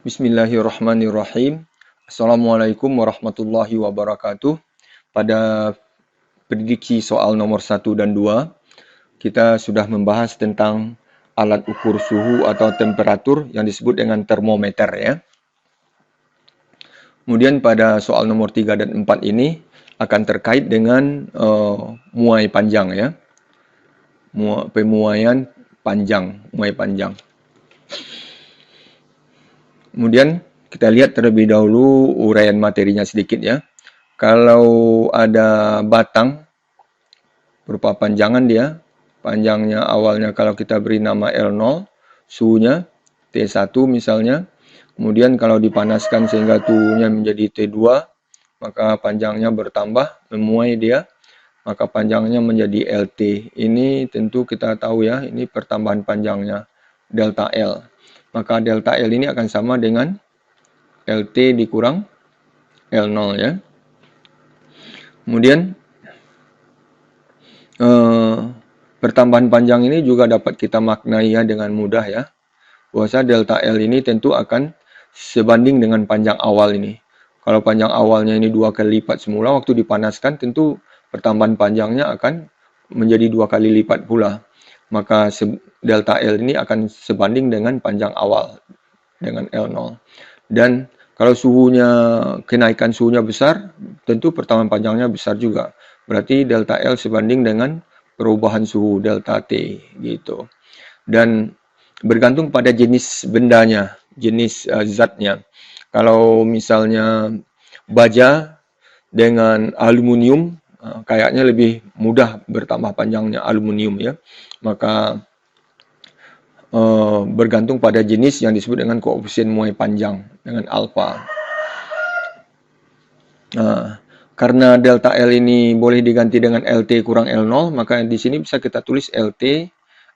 Bismillahirrahmanirrahim. Assalamualaikum warahmatullahi wabarakatuh. Pada prediksi soal nomor 1 dan 2, kita sudah membahas tentang alat ukur suhu atau temperatur yang disebut dengan termometer ya. Kemudian pada soal nomor 3 dan 4 ini akan terkait dengan muai panjang ya. Pemuaian panjang, muai panjang. Kemudian kita lihat terlebih dahulu uraian materinya sedikit ya. Kalau ada batang berupa panjangan dia, panjangnya awalnya kalau kita beri nama L0, suhunya T1 misalnya. Kemudian kalau dipanaskan sehingga suhunya menjadi T2, maka panjangnya bertambah, memuai dia, maka panjangnya menjadi LT. Ini tentu kita tahu ya, ini pertambahan panjangnya, delta L. Maka delta L ini akan sama dengan LT dikurang L0 ya. Kemudian pertambahan panjang ini juga dapat kita maknai ya dengan mudah ya. Bahwa delta L ini tentu akan sebanding dengan panjang awal ini. Kalau panjang awalnya ini 2 kali lipat semula, waktu dipanaskan tentu pertambahan panjangnya akan menjadi 2 kali lipat pula. Maka delta L ini akan sebanding dengan panjang awal dengan L0. Dan kalau kenaikan suhunya besar, tentu pertambahan panjangnya besar juga. Berarti delta L sebanding dengan perubahan suhu delta T gitu. Dan bergantung pada jenis bendanya, jenis zatnya. Kalau misalnya baja dengan aluminium, kayaknya lebih mudah bertambah panjangnya aluminium ya. Maka bergantung pada jenis yang disebut dengan koefisien muai panjang dengan alfa. Karena delta L ini boleh diganti dengan LT kurang L0, maka di sini bisa kita tulis LT,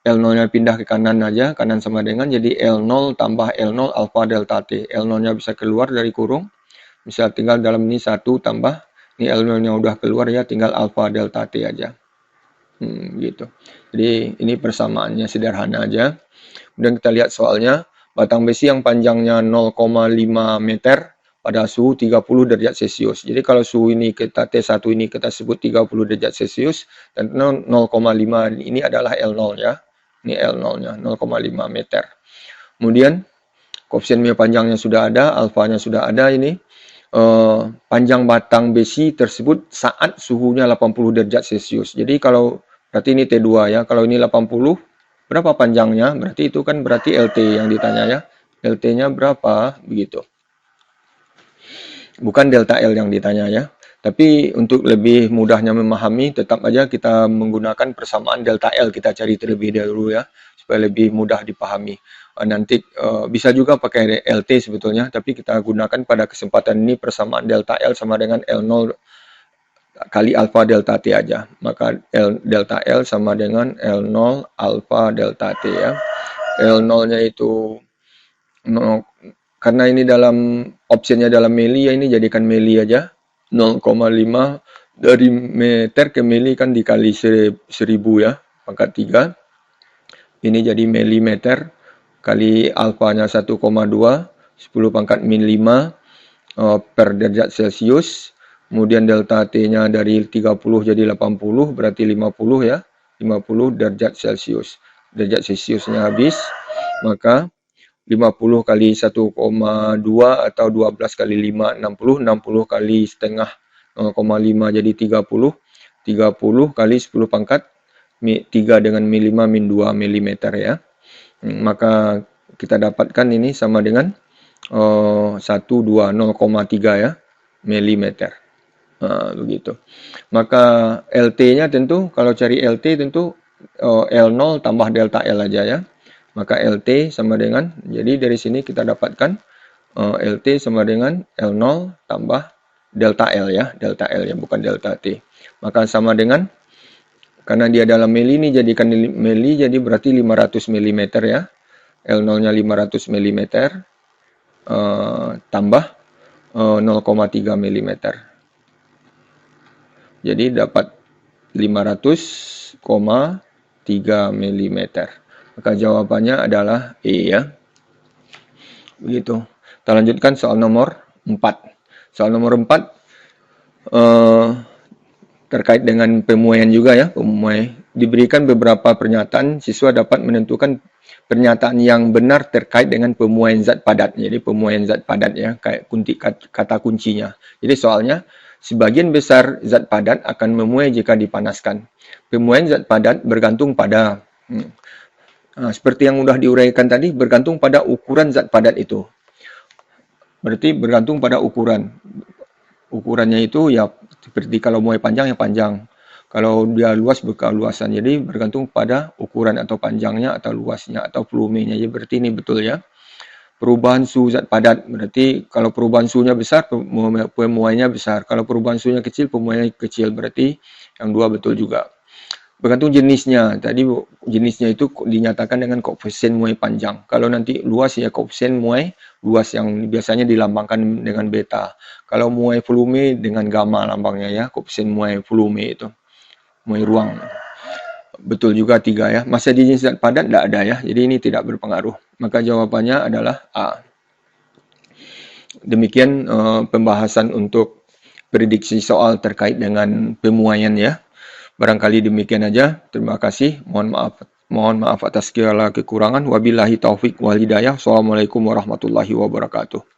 L0-nya pindah ke kanan aja, kanan sama dengan jadi L0 tambah L0 alfa delta T. L0-nya bisa keluar dari kurung, bisa tinggal dalam ini 1 tambah, ini L0-nya udah keluar ya, tinggal alfa delta T aja. Gitu. Jadi ini persamaannya sederhana aja. Kemudian kita lihat soalnya, batang besi yang panjangnya 0,5 meter pada suhu 30 derajat Celcius. Jadi kalau suhu ini T1 ini kita sebut 30 derajat Celcius, dan 0,5 ini adalah L0 ya. Ini L0-nya, 0,5 meter. Kemudian koefisien muai panjangnya sudah ada, alfanya sudah ada ini. Panjang batang besi tersebut saat suhunya 80 derajat Celcius. Jadi kalau berarti ini T2 ya, kalau ini 80, berapa panjangnya? Berarti itu kan berarti LT yang ditanya ya. LT-nya berapa? Begitu. Bukan delta L yang ditanya ya. Tapi untuk lebih mudahnya memahami, tetap aja kita menggunakan persamaan delta L. Kita cari terlebih dahulu ya, supaya lebih mudah dipahami. Nanti bisa juga pakai LT sebetulnya, tapi kita gunakan pada kesempatan ini persamaan delta L sama dengan L0 kali alfa delta T aja. Maka delta L sama dengan L0 alfa delta T ya. L0-nya itu karena ini dalam optionnya dalam mili ya, ini jadikan mili aja. 0,5 dari meter ke mili kan dikali 1000 ya, pangkat 3. Ini jadi milimeter kali alfanya 1,2, 10 pangkat min 5 per derajat Celcius. Kemudian delta T-nya dari 30 jadi 80, berarti 50 ya. 50 derajat Celcius. Derajat Celciusnya habis, maka 50 kali 1,2 atau 12 kali 5, 60. 60 kali setengah 0,5 jadi 30. 30 kali 10 pangkat 3 dengan min 5 min 2 mm ya. Maka kita dapatkan ini sama dengan 0,3 ya, milimeter. Begitu. Maka LT-nya tentu, kalau cari LT tentu L0 tambah delta L aja ya. Maka LT sama dengan, jadi dari sini kita dapatkan LT sama dengan L0 tambah delta L ya. Delta L ya, bukan delta T. Maka sama dengan, karena dia dalam mili ini jadikan mili, jadi berarti 500 mm ya. L0-nya 500 mm tambah 0,3 mm. Jadi dapat 500,3 mm. Maka jawabannya adalah E ya. Begitu. Kita lanjutkan soal nomor 4. Soal nomor 4 terkait dengan pemuaian juga ya, pemuai. Diberikan beberapa pernyataan, siswa dapat menentukan pernyataan yang benar terkait dengan pemuaian zat padat. Jadi pemuaian zat padat ya, kayak kata kuncinya. Jadi soalnya, sebagian besar zat padat akan memuai jika dipanaskan. Pemuaian zat padat bergantung pada, seperti yang sudah diuraikan tadi, bergantung pada ukuran zat padat itu. Berarti bergantung pada ukuran. Ukurannya itu ya seperti kalau muai panjang ya panjang. Kalau dia luas berkeluasan. Jadi bergantung pada ukuran atau panjangnya atau luasnya atau volumenya. Jadi berarti ini betul ya. Perubahan suhu zat padat. Berarti kalau perubahan suhunya besar, pemuaiannya besar. Kalau perubahan suhunya kecil, pemuaiannya kecil. Berarti yang dua betul juga. Bergantung jenisnya. Tadi jenisnya itu dinyatakan dengan koefisien muai panjang. Kalau nanti luas ya koefisien muai luas yang biasanya dilambangkan dengan beta. Kalau muai volume dengan gamma lambangnya ya, koefisien muai volume itu. Muai ruang. Betul juga 3 ya. Masa jenis zat padat tidak ada ya. Jadi ini tidak berpengaruh. Maka jawabannya adalah A. Demikian pembahasan untuk prediksi soal terkait dengan pemuaian ya. Barangkali demikian aja. Terima kasih. Mohon maaf atas segala kekurangan. Wabillahi taufik wal hidayah. Assalamualaikum warahmatullahi wabarakatuh.